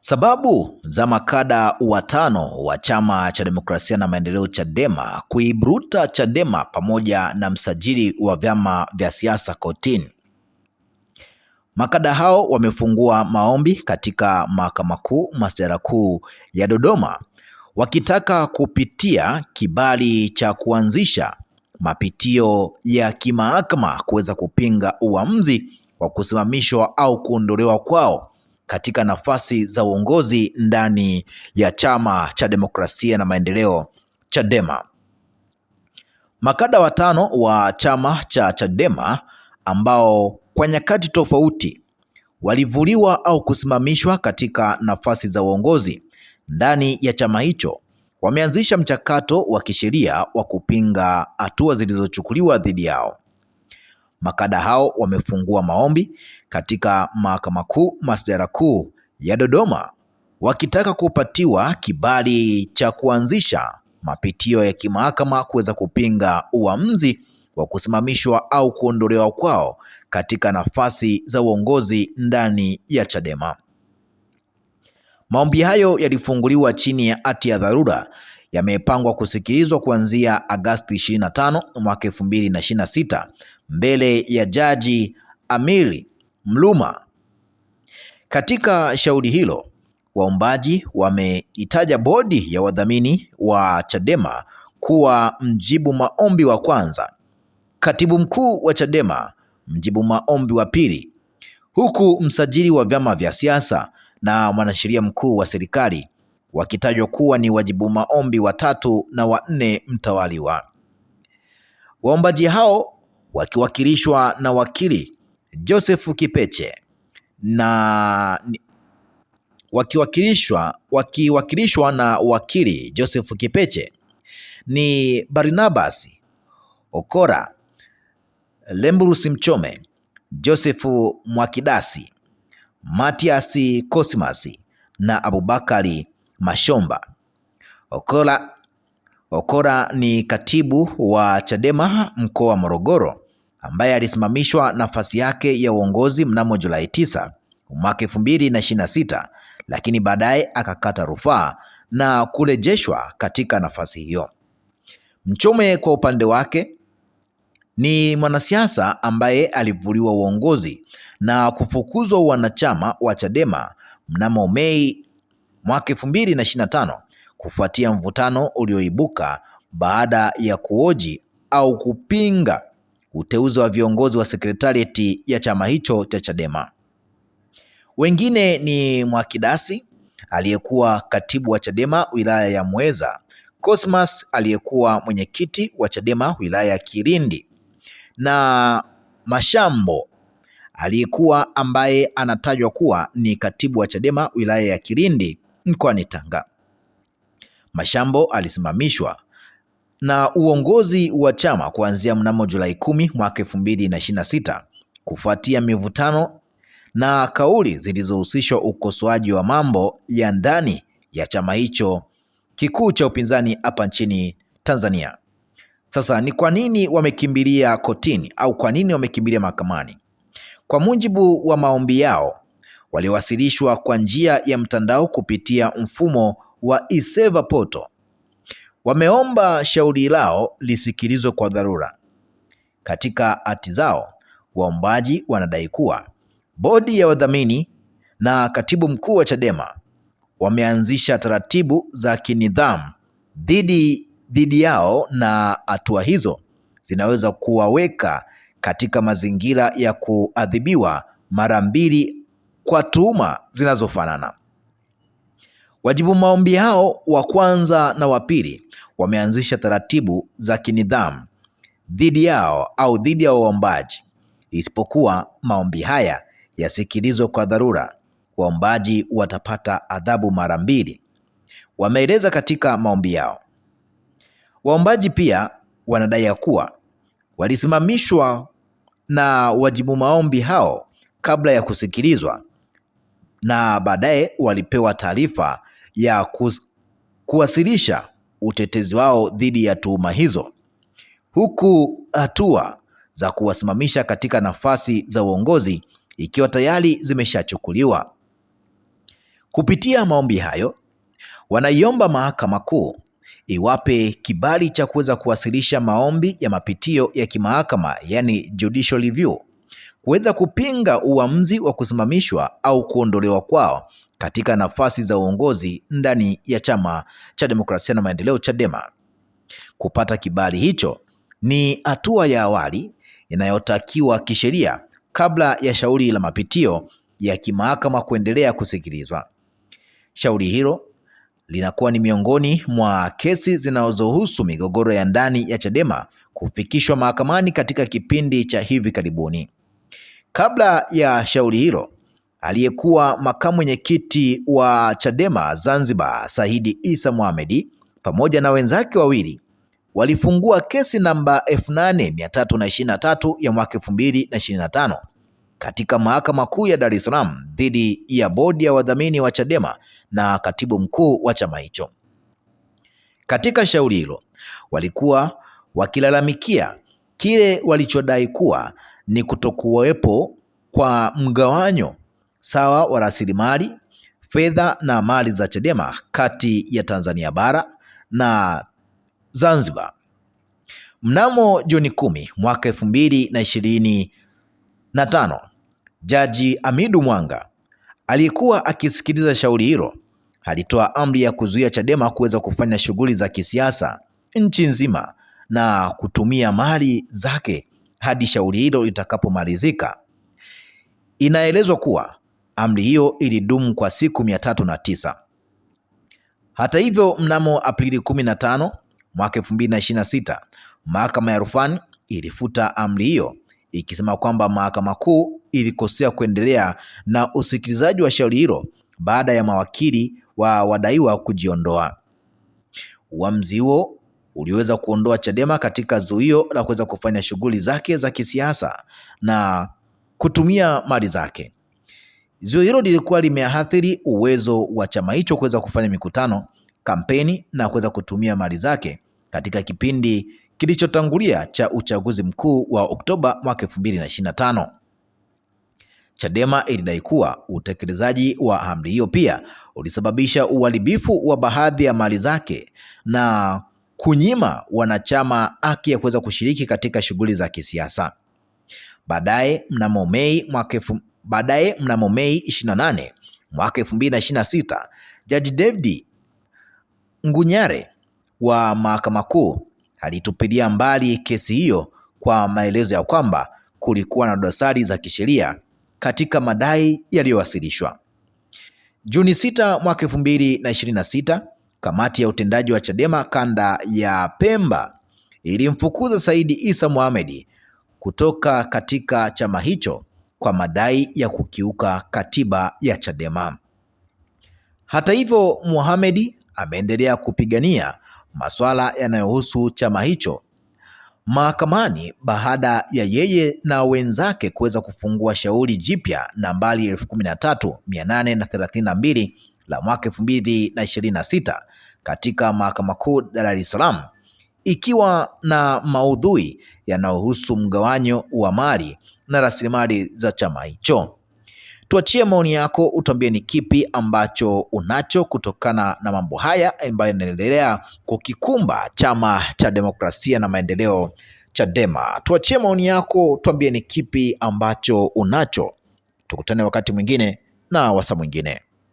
Sababu za makada watano wa Chama cha Demokrasia na Maendeleo Chadema kuibruta Chadema pamoja na msajili wa vyama vya siasa kotini. Makada hao wamefungua maombi katika Mahakama Kuu Masjala Kuu ya Dodoma wakitaka kupitia kibali cha kuanzisha mapitio ya kimahakama kuweza kupinga uamuzi wa kusimamishwa au kuondolewa kwao katika nafasi za uongozi ndani ya Chama cha Demokrasia na Maendeleo Chadema. Makada watano wa chama cha Chadema ambao kwa nyakati tofauti walivuliwa au kusimamishwa katika nafasi za uongozi ndani ya chama hicho wameanzisha mchakato wa kisheria wa kupinga hatua zilizochukuliwa dhidi yao. Makada hao wamefungua maombi katika Mahakama Kuu Masjala Kuu ya Dodoma wakitaka kupatiwa kibali cha kuanzisha mapitio ya kimahakama kuweza kupinga uamuzi wa kusimamishwa au kuondolewa kwao katika nafasi za uongozi ndani ya Chadema. Maombi hayo yalifunguliwa chini ya hati ya dharura, yamepangwa kusikilizwa kuanzia Agosti 25 mwaka 2026 mbele ya Jaji Amiri Mluma. Katika shauri hilo, waombaji wameitaja bodi ya wadhamini wa Chadema kuwa mjibu maombi wa kwanza, katibu mkuu wa Chadema mjibu maombi wa pili, huku msajili wa vyama vya siasa na mwanasheria mkuu wa serikali wakitajwa kuwa ni wajibu maombi wa tatu na wa nne mtawaliwa. Waombaji hao wakiwakilishwa na wakili Joseph Kipeche na wakiwakilishwa na wakili Joseph Kipeche ni Barnabas Okora, Lembrus Mchome, Joseph Mwakidasi, Matias Cosmas na Abubakari Mashomba. Okora ni katibu wa Chadema mkoa wa Morogoro ambaye alisimamishwa nafasi yake ya uongozi mnamo Julai 9 mwaka 2026, lakini baadaye akakata rufaa na kurejeshwa katika nafasi hiyo. Mchome kwa upande wake ni mwanasiasa ambaye alivuliwa uongozi na kufukuzwa wanachama wa Chadema mnamo Mei mwaka 2025 kufuatia mvutano ulioibuka baada ya kuhoji au kupinga uteuzi wa viongozi wa sekretarieti ya chama hicho cha Chadema. Wengine ni Mwakidasi aliyekuwa katibu wa Chadema wilaya ya Muheza, Cosmas aliyekuwa mwenyekiti wa Chadema wilaya ya Kilindi na Mashambo aliyekuwa ambaye anatajwa kuwa ni katibu wa Chadema wilaya ya Kilindi mkoani Tanga. Mashambo alisimamishwa na uongozi wa chama kuanzia mnamo Julai 10 mwaka 2026 kufuatia mivutano na kauli zilizohusishwa ukosoaji wa mambo ya ndani ya chama hicho kikuu cha upinzani hapa nchini Tanzania. Sasa ni kwa nini wamekimbilia kotini au kwa nini wamekimbilia mahakamani? Kwa mujibu wa maombi yao, waliwasilishwa kwa njia ya mtandao kupitia mfumo wa e-Server portal. Wameomba shauri lao lisikilizwe kwa dharura. Katika hati zao, waombaji wanadai kuwa bodi ya wadhamini na katibu mkuu wa Chadema wameanzisha taratibu za kinidhamu dhidi yao na hatua hizo zinaweza kuwaweka katika mazingira ya kuadhibiwa mara mbili kwa tuhuma zinazofanana. Wajibu maombi hao wa kwanza na wa pili wameanzisha taratibu za kinidhamu dhidi yao au dhidi ya waombaji, isipokuwa maombi haya yasikilizwe kwa dharura, waombaji watapata adhabu mara mbili, wameeleza katika maombi yao. Waombaji pia wanadai ya kuwa walisimamishwa na wajibu maombi hao kabla ya kusikilizwa na baadaye walipewa taarifa ya kuwasilisha utetezi wao dhidi ya tuhuma hizo, huku hatua za kuwasimamisha katika nafasi za uongozi ikiwa tayari zimeshachukuliwa. Kupitia maombi hayo, wanaiomba Mahakama Kuu iwape kibali cha kuweza kuwasilisha maombi ya mapitio ya kimahakama, yani judicial review, kuweza kupinga uamuzi wa kusimamishwa au kuondolewa kwao katika nafasi za uongozi ndani ya Chama cha Demokrasia na Maendeleo Chadema. Kupata kibali hicho ni hatua ya awali inayotakiwa kisheria kabla ya shauri la mapitio ya kimahakama kuendelea kusikilizwa. Shauri hilo linakuwa ni miongoni mwa kesi zinazohusu migogoro ya ndani ya Chadema kufikishwa mahakamani katika kipindi cha hivi karibuni. Kabla ya shauri hilo, aliyekuwa makamu mwenyekiti wa Chadema Zanzibar, Saidi Issa Mohamed, pamoja na wenzake wawili walifungua kesi namba 8323 ya mwaka 2025 katika Mahakama Kuu ya Dar es Salaam dhidi ya bodi ya wadhamini wa Chadema na katibu mkuu wa chama hicho. Katika shauri hilo, walikuwa wakilalamikia kile walichodai kuwa ni kutokuwepo kwa mgawanyo sawa wa rasilimali, fedha na mali za Chadema kati ya Tanzania bara na Zanzibar. Mnamo Juni 10 mwaka 2025, Jaji Hamidu Mwanga aliyekuwa akisikiliza shauri hilo alitoa amri ya kuzuia Chadema kuweza kufanya shughuli za kisiasa nchi nzima na kutumia mali zake hadi shauri hilo litakapomalizika. Inaelezwa kuwa amri hiyo ilidumu kwa siku 309. Hata hivyo, mnamo Aprili 15 mwaka 2026, Mahakama ya Rufani ilifuta amri hiyo ikisema kwamba Mahakama Kuu ilikosea kuendelea na usikilizaji wa shauri hilo baada ya mawakili wa wadaiwa kujiondoa. Uamuzi huo uliweza kuondoa Chadema katika zuio la kuweza kufanya shughuli zake za kisiasa na kutumia mali zake. Zuio hilo lilikuwa limeathiri uwezo wa chama hicho kuweza kufanya mikutano, kampeni na kuweza kutumia mali zake katika kipindi kilichotangulia cha uchaguzi mkuu wa Oktoba mwaka 2025. Chadema ilidai kuwa utekelezaji wa amri hiyo pia ulisababisha uharibifu wa baadhi ya mali zake na kunyima wanachama haki ya kuweza kushiriki katika shughuli za kisiasa. Baadaye mnamo Mei 28 mwaka 2026, Jaji David Ngunyare wa Mahakama Kuu alitupilia mbali kesi hiyo kwa maelezo ya kwamba kulikuwa na dosari za kisheria katika madai yaliyowasilishwa. Juni 6 mwaka 2026, kamati ya utendaji wa Chadema kanda ya Pemba ilimfukuza Saidi Issa Mohamed kutoka katika chama hicho kwa madai ya kukiuka katiba ya Chadema. Hata hivyo, Mohamed ameendelea kupigania masuala yanayohusu chama hicho mahakamani baada ya yeye na wenzake kuweza kufungua shauri jipya nambari 13832 la mwaka 2026 katika Mahakama Kuu Dar es Salaam, ikiwa na maudhui yanayohusu mgawanyo wa mali na rasilimali za chama hicho. Tuachie maoni yako, utuambie ni kipi ambacho unacho kutokana na mambo haya ambayo yanaendelea kukikumba Chama cha Demokrasia na Maendeleo Chadema. Tuachie maoni yako, tuambie ni kipi ambacho unacho. Tukutane wakati mwingine na wasaa mwingine.